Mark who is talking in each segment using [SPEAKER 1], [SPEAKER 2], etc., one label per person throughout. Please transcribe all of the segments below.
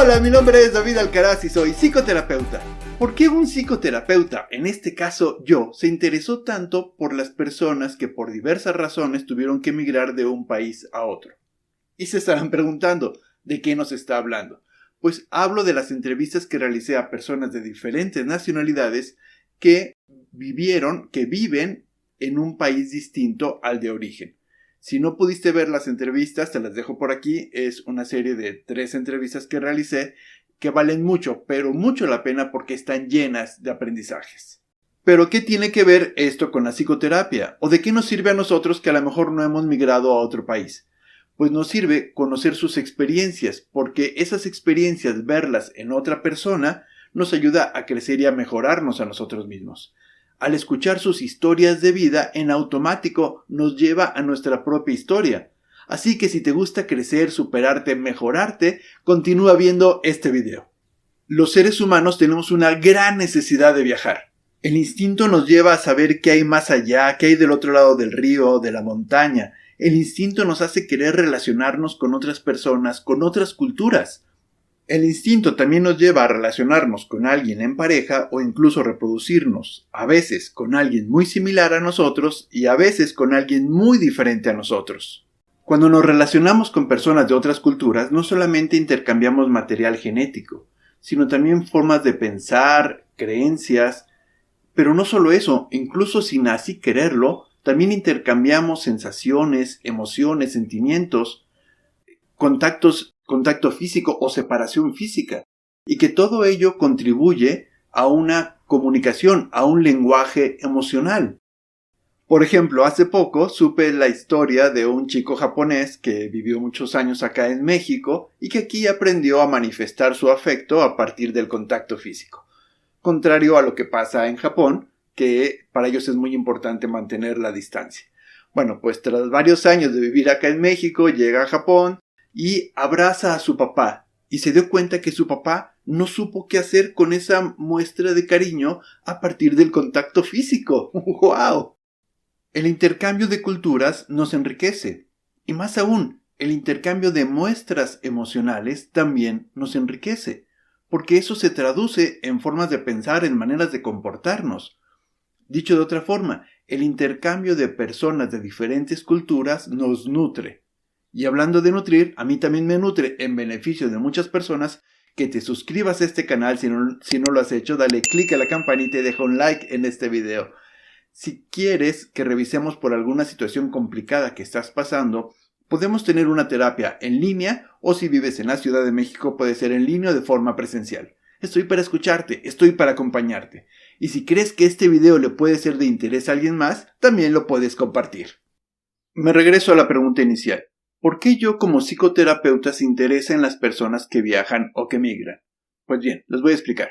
[SPEAKER 1] Hola, mi nombre es David Alcaraz y soy psicoterapeuta. ¿Por qué un psicoterapeuta, en este caso yo, se interesó tanto por las personas que por diversas razones tuvieron que emigrar de un país a otro? Y se estarán preguntando, ¿de qué nos está hablando? Pues hablo de las entrevistas que realicé a personas de diferentes nacionalidades que viven en un país distinto al de origen. Si no pudiste ver las entrevistas, te las dejo por aquí. Es una serie de 3 entrevistas que realicé que valen mucho, pero mucho la pena porque están llenas de aprendizajes. ¿Pero qué tiene que ver esto con la psicoterapia? ¿O de qué nos sirve a nosotros que a lo mejor no hemos migrado a otro país? Pues nos sirve conocer sus experiencias, porque esas experiencias, verlas en otra persona, nos ayuda a crecer y a mejorarnos a nosotros mismos. Al escuchar sus historias de vida, en automático nos lleva a nuestra propia historia. Así que si te gusta crecer, superarte, mejorarte, continúa viendo este video. Los seres humanos tenemos una gran necesidad de viajar. El instinto nos lleva a saber qué hay más allá, qué hay del otro lado del río, de la montaña. El instinto nos hace querer relacionarnos con otras personas, con otras culturas. El instinto también nos lleva a relacionarnos con alguien en pareja o incluso reproducirnos, a veces con alguien muy similar a nosotros y a veces con alguien muy diferente a nosotros. Cuando nos relacionamos con personas de otras culturas, no solamente intercambiamos material genético, sino también formas de pensar, creencias, pero no solo eso, incluso sin así quererlo, también intercambiamos sensaciones, emociones, sentimientos, contacto físico o separación física, y que todo ello contribuye a una comunicación, a un lenguaje emocional. Por ejemplo, hace poco supe la historia de un chico japonés que vivió muchos años acá en México y que aquí aprendió a manifestar su afecto a partir del contacto físico. Contrario a lo que pasa en Japón, que para ellos es muy importante mantener la distancia. Bueno, pues tras varios años de vivir acá en México, llega a Japón y abraza a su papá y se dio cuenta que su papá no supo qué hacer con esa muestra de cariño a partir del contacto físico. ¡Wow! El intercambio de culturas nos enriquece y más aún, el intercambio de muestras emocionales también nos enriquece, porque eso se traduce en formas de pensar, en maneras de comportarnos. Dicho de otra forma, el intercambio de personas de diferentes culturas nos nutre. Y hablando de nutrir, a mí también me nutre en beneficio de muchas personas que te suscribas a este canal. Si no lo has hecho, dale click a la campanita y deja un like en este video. Si quieres que revisemos por alguna situación complicada que estás pasando, podemos tener una terapia en línea o si vives en la Ciudad de México puede ser en línea o de forma presencial. Estoy para escucharte, estoy para acompañarte. Y si crees que este video le puede ser de interés a alguien más, también lo puedes compartir. Me regreso a la pregunta inicial. ¿Por qué yo como psicoterapeuta se interesa en las personas que viajan o que migran? Pues bien, les voy a explicar.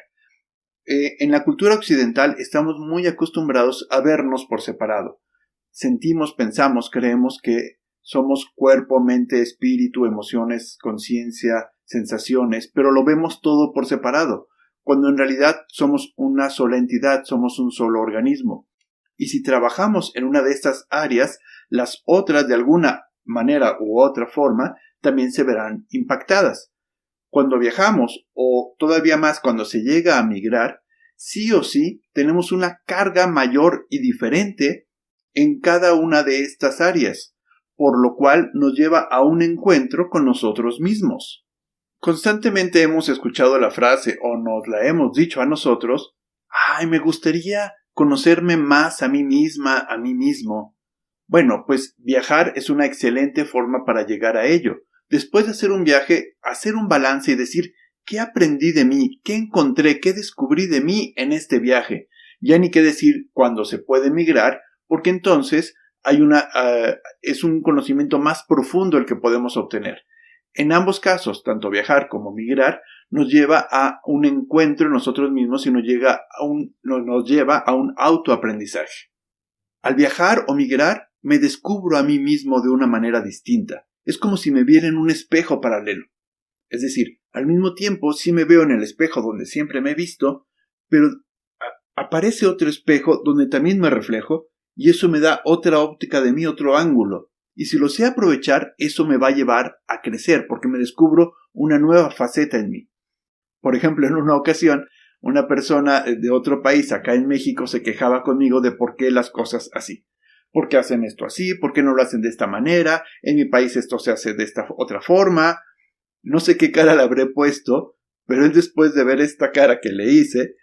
[SPEAKER 1] En la cultura occidental estamos muy acostumbrados a vernos por separado. Sentimos, pensamos, creemos que somos cuerpo, mente, espíritu, emociones, conciencia, sensaciones, pero lo vemos todo por separado, cuando en realidad somos una sola entidad, somos un solo organismo. Y si trabajamos en una de estas áreas, las otras de alguna manera u otra forma también se verán impactadas. Cuando viajamos, o todavía más cuando se llega a migrar, sí o sí tenemos una carga mayor y diferente en cada una de estas áreas, por lo cual nos lleva a un encuentro con nosotros mismos. Constantemente hemos escuchado la frase o nos la hemos dicho a nosotros: ¡ay, me gustaría conocerme más a mí misma, a mí mismo! Bueno, pues viajar es una excelente forma para llegar a ello. Después de hacer un viaje, hacer un balance y decir ¿qué aprendí de mí? ¿Qué encontré? ¿Qué descubrí de mí en este viaje? Ya ni qué decir cuando se puede migrar, porque entonces es un conocimiento más profundo el que podemos obtener. En ambos casos, tanto viajar como migrar, nos lleva a un encuentro en nosotros mismos y nos lleva a un autoaprendizaje. Al viajar o migrar, me descubro a mí mismo de una manera distinta. Es como si me viera en un espejo paralelo. Es decir, al mismo tiempo sí me veo en el espejo donde siempre me he visto, pero aparece otro espejo donde también me reflejo y eso me da otra óptica de mí, otro ángulo. Y si lo sé aprovechar, eso me va a llevar a crecer porque me descubro una nueva faceta en mí. Por ejemplo, en una ocasión, una persona de otro país acá en México se quejaba conmigo de por qué las cosas así. ¿Por qué hacen esto así? ¿Por qué no lo hacen de esta manera? En mi país esto se hace de esta otra forma. No sé qué cara le habré puesto, pero él, después de ver esta cara que le hice,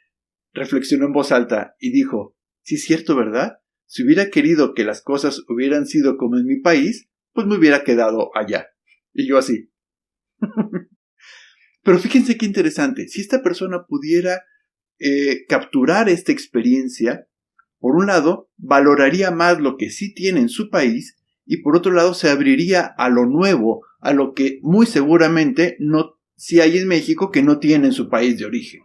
[SPEAKER 1] reflexionó en voz alta y dijo: sí, es cierto, ¿verdad? Si hubiera querido que las cosas hubieran sido como en mi país, pues me hubiera quedado allá. Y yo así. Pero fíjense qué interesante. Si esta persona pudiera capturar esta experiencia, por un lado, valoraría más lo que sí tiene en su país, y por otro lado se abriría a lo nuevo, a lo que muy seguramente no sí hay en México que no tiene en su país de origen.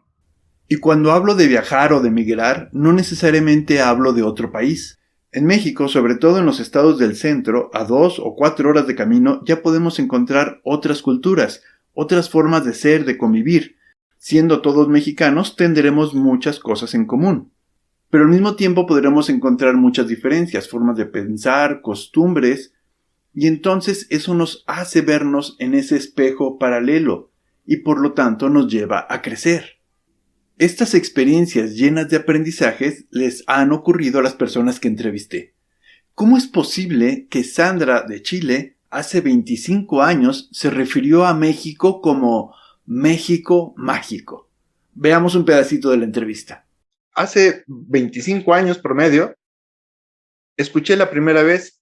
[SPEAKER 1] Y cuando hablo de viajar o de migrar, no necesariamente hablo de otro país. En México, sobre todo en los estados del centro, a 2 o 4 horas de camino, ya podemos encontrar otras culturas, otras formas de ser, de convivir. Siendo todos mexicanos, tendremos muchas cosas en común. Pero al mismo tiempo podremos encontrar muchas diferencias, formas de pensar, costumbres, y entonces eso nos hace vernos en ese espejo paralelo, y por lo tanto nos lleva a crecer. Estas experiencias llenas de aprendizajes les han ocurrido a las personas que entrevisté. ¿Cómo es posible que Sandra de Chile hace 25 años se refirió a México como México mágico? Veamos un pedacito de la entrevista.
[SPEAKER 2] Hace 25 años promedio, escuché la primera vez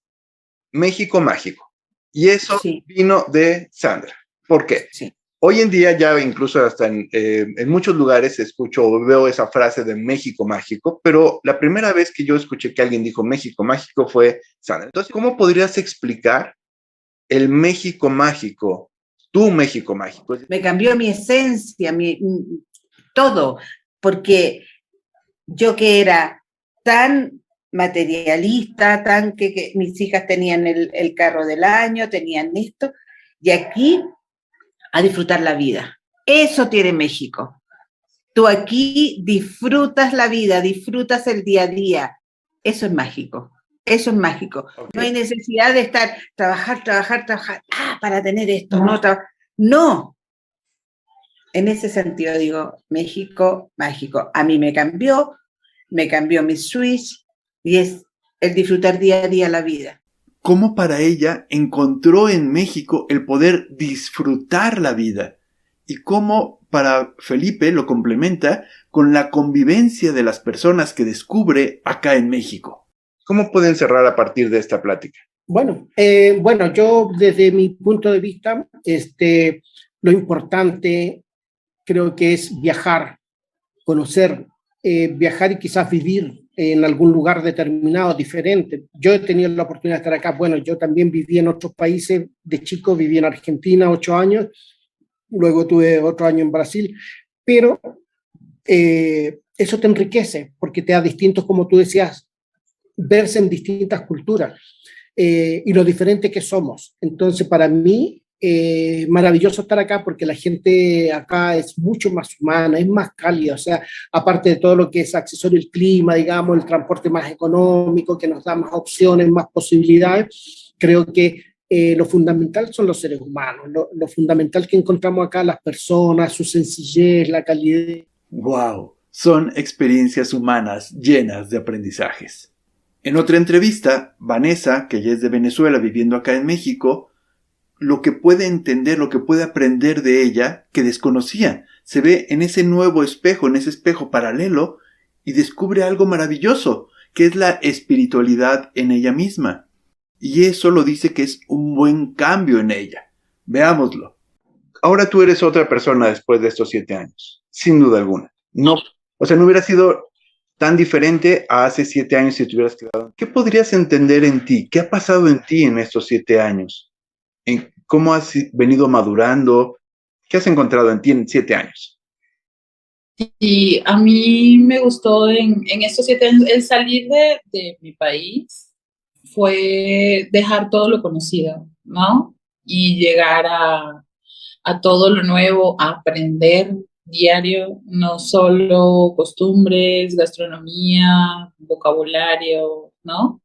[SPEAKER 2] México mágico. Y eso vino de Sandra. ¿Por qué? Sí. Hoy en día ya incluso hasta en muchos lugares escucho o veo esa frase de México mágico, pero la primera vez que yo escuché que alguien dijo México mágico fue Sandra. Entonces, ¿cómo podrías explicar el México mágico, tu México mágico?
[SPEAKER 3] Me cambió mi esencia, todo, porque yo que era tan materialista, tan que mis hijas tenían el carro del año, tenían esto, y aquí a disfrutar la vida. Eso tiene México. Tú aquí disfrutas la vida, disfrutas el día a día. Eso es mágico. Eso es mágico. Okay. No hay necesidad de estar, trabajar, para tener esto. No. En ese sentido digo, México mágico. A mí me cambió mi switch, y es el disfrutar día a día la vida.
[SPEAKER 1] ¿Cómo para ella encontró en México el poder disfrutar la vida? Y cómo para Felipe lo complementa con la convivencia de las personas que descubre acá en México.
[SPEAKER 2] ¿Cómo pueden cerrar a partir de esta plática?
[SPEAKER 4] Bueno, yo desde mi punto de vista, lo importante creo que es viajar, conocer, viajar y quizás vivir en algún lugar determinado, diferente. Yo he tenido la oportunidad de estar acá. Bueno, yo también viví en otros países. De chico viví en Argentina 8 años, luego tuve otro año en Brasil, pero eso te enriquece porque te da distintos, como tú decías, verse en distintas culturas y lo diferente que somos. Entonces, para mí, maravilloso estar acá porque la gente acá es mucho más humana, es más cálida, o sea, aparte de todo lo que es accesorio, el clima, digamos, el transporte más económico, que nos da más opciones, más posibilidades, creo que lo fundamental son los seres humanos, lo fundamental que encontramos acá, las personas, su sencillez, la calidez.
[SPEAKER 1] ¡Wow! Son experiencias humanas llenas de aprendizajes. En otra entrevista, Vanessa, que ya es de Venezuela viviendo acá en México, lo que puede entender, lo que puede aprender de ella, que desconocía, se ve en ese nuevo espejo, en ese espejo paralelo, y descubre algo maravilloso, que es la espiritualidad en ella misma. Y eso lo dice que es un buen cambio en ella. Veámoslo.
[SPEAKER 2] Ahora tú eres otra persona después de estos 7 años, sin duda alguna. No hubiera sido tan diferente a hace 7 años si te hubieras quedado. ¿Qué podrías entender en ti? ¿Qué ha pasado en ti en estos 7 años? ¿En cómo has venido madurando? ¿Qué has encontrado en ti en 7 años?
[SPEAKER 5] Y a mí me gustó en estos 7 años el salir de mi país, fue dejar todo lo conocido, ¿no? Y llegar a todo lo nuevo, a aprender diario, no solo costumbres, gastronomía, vocabulario, ¿no?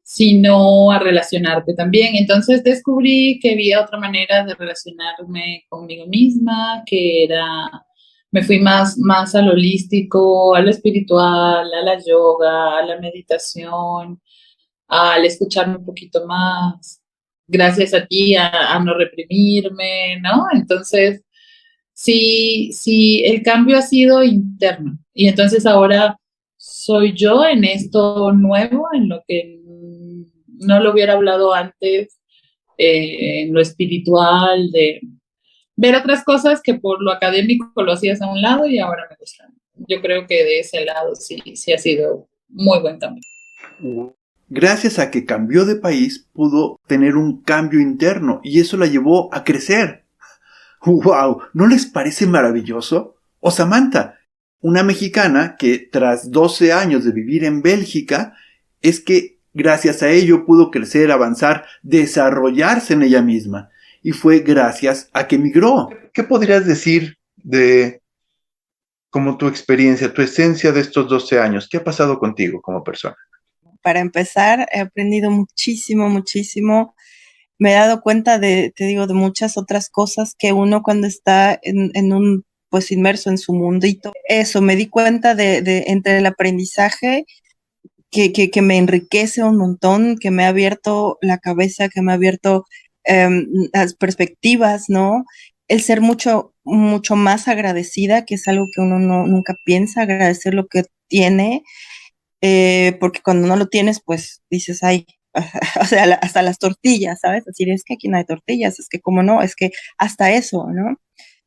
[SPEAKER 5] Sino a relacionarte también. Entonces descubrí que había otra manera de relacionarme conmigo misma, que era me fui más al holístico, a lo espiritual, a la yoga, a la meditación, al escucharme un poquito más, gracias a ti, a no reprimirme, ¿no? Entonces, sí, el cambio ha sido interno. Y entonces ahora soy yo en esto nuevo, en lo que no lo hubiera hablado antes, en lo espiritual, de ver otras cosas que por lo académico lo hacías a un lado y ahora me gustan. Yo creo que de ese lado sí ha sido muy buen cambio.
[SPEAKER 1] Gracias a que cambió de país, pudo tener un cambio interno y eso la llevó a crecer. ¡Wow! ¿No les parece maravilloso? O Samantha, una mexicana que tras 12 años de vivir en Bélgica, es que gracias a ello pudo crecer, avanzar, desarrollarse en ella misma. Y fue gracias a que emigró.
[SPEAKER 2] ¿Qué podrías decir de como tu experiencia, tu esencia de estos 12 años? ¿Qué ha pasado contigo como persona?
[SPEAKER 6] Para empezar, he aprendido muchísimo, muchísimo. Me he dado cuenta te digo, de muchas otras cosas que uno cuando está en un, pues inmerso en su mundito. Eso, me di cuenta de entre el aprendizaje que me enriquece un montón, que me ha abierto la cabeza, que me ha abierto las perspectivas, ¿no? El ser mucho más agradecida, que es algo que uno nunca piensa, agradecer lo que tiene, porque cuando no lo tienes, pues dices, ay, o sea, hasta las tortillas, ¿sabes? Decir, es que aquí no hay tortillas, es que cómo no, es que hasta eso, ¿no?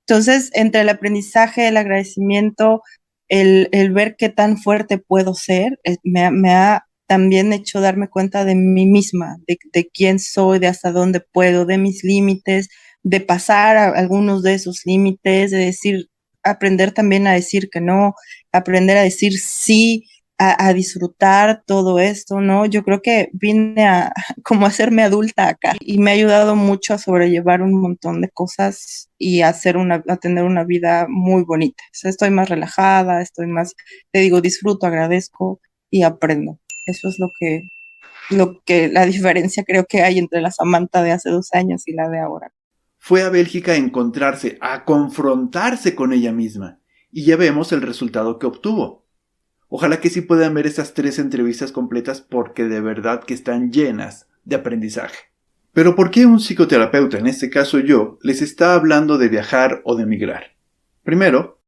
[SPEAKER 6] Entonces, entre el aprendizaje, el agradecimiento, el ver qué tan fuerte puedo ser, me ha también hecho darme cuenta de mí misma, de quién soy, de hasta dónde puedo, de mis límites, de pasar a algunos de esos límites, de decir, aprender también a decir que no, aprender a decir sí, a disfrutar todo esto, ¿no? Yo creo que vine a como a hacerme adulta acá y me ha ayudado mucho a sobrellevar un montón de cosas y a tener una vida muy bonita. O sea, estoy más relajada, estoy más, te digo, disfruto, agradezco y aprendo. Eso es la diferencia creo que hay entre la Samantha de hace 2 años y la de ahora.
[SPEAKER 1] Fue a Bélgica a encontrarse, a confrontarse con ella misma. Y ya vemos el resultado que obtuvo. Ojalá que sí puedan ver esas 3 entrevistas completas porque de verdad que están llenas de aprendizaje. Pero ¿por qué un psicoterapeuta, en este caso yo, les está hablando de viajar o de emigrar? Primero,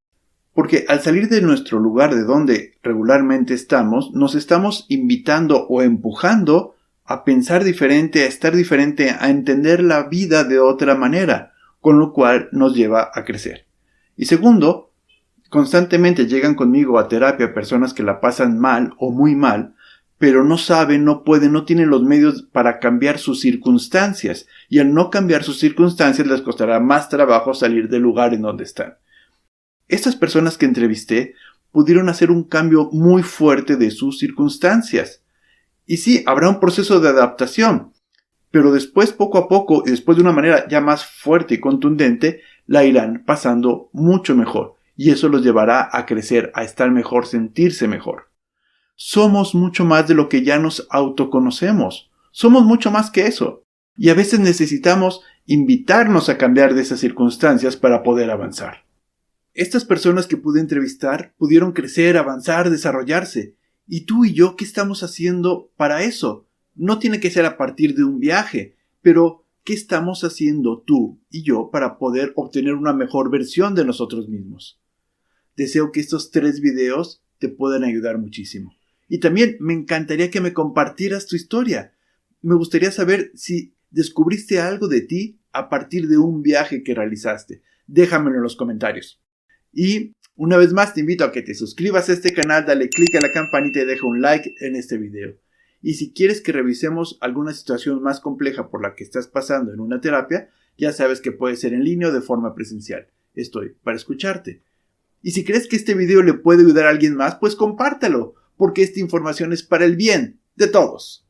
[SPEAKER 1] porque al salir de nuestro lugar de donde regularmente estamos, nos estamos invitando o empujando a pensar diferente, a estar diferente, a entender la vida de otra manera, con lo cual nos lleva a crecer. Y segundo, constantemente llegan conmigo a terapia personas que la pasan mal o muy mal, pero no saben, no pueden, no tienen los medios para cambiar sus circunstancias, y al no cambiar sus circunstancias les costará más trabajo salir del lugar en donde están. Estas personas que entrevisté pudieron hacer un cambio muy fuerte de sus circunstancias. Y sí, habrá un proceso de adaptación, pero después, poco a poco, y después de una manera ya más fuerte y contundente, la irán pasando mucho mejor. Y eso los llevará a crecer, a estar mejor, sentirse mejor. Somos mucho más de lo que ya nos autoconocemos. Somos mucho más que eso. Y a veces necesitamos invitarnos a cambiar de esas circunstancias para poder avanzar. Estas personas que pude entrevistar pudieron crecer, avanzar, desarrollarse. ¿Y tú y yo qué estamos haciendo para eso? No tiene que ser a partir de un viaje, pero ¿qué estamos haciendo tú y yo para poder obtener una mejor versión de nosotros mismos? Deseo que estos 3 videos te puedan ayudar muchísimo. Y también me encantaría que me compartieras tu historia. Me gustaría saber si descubriste algo de ti a partir de un viaje que realizaste. Déjamelo en los comentarios. Y una vez más te invito a que te suscribas a este canal, dale click a la campanita y deja un like en este video. Y si quieres que revisemos alguna situación más compleja por la que estás pasando en una terapia, ya sabes que puede ser en línea o de forma presencial. Estoy para escucharte. Y si crees que este video le puede ayudar a alguien más, pues compártelo, porque esta información es para el bien de todos.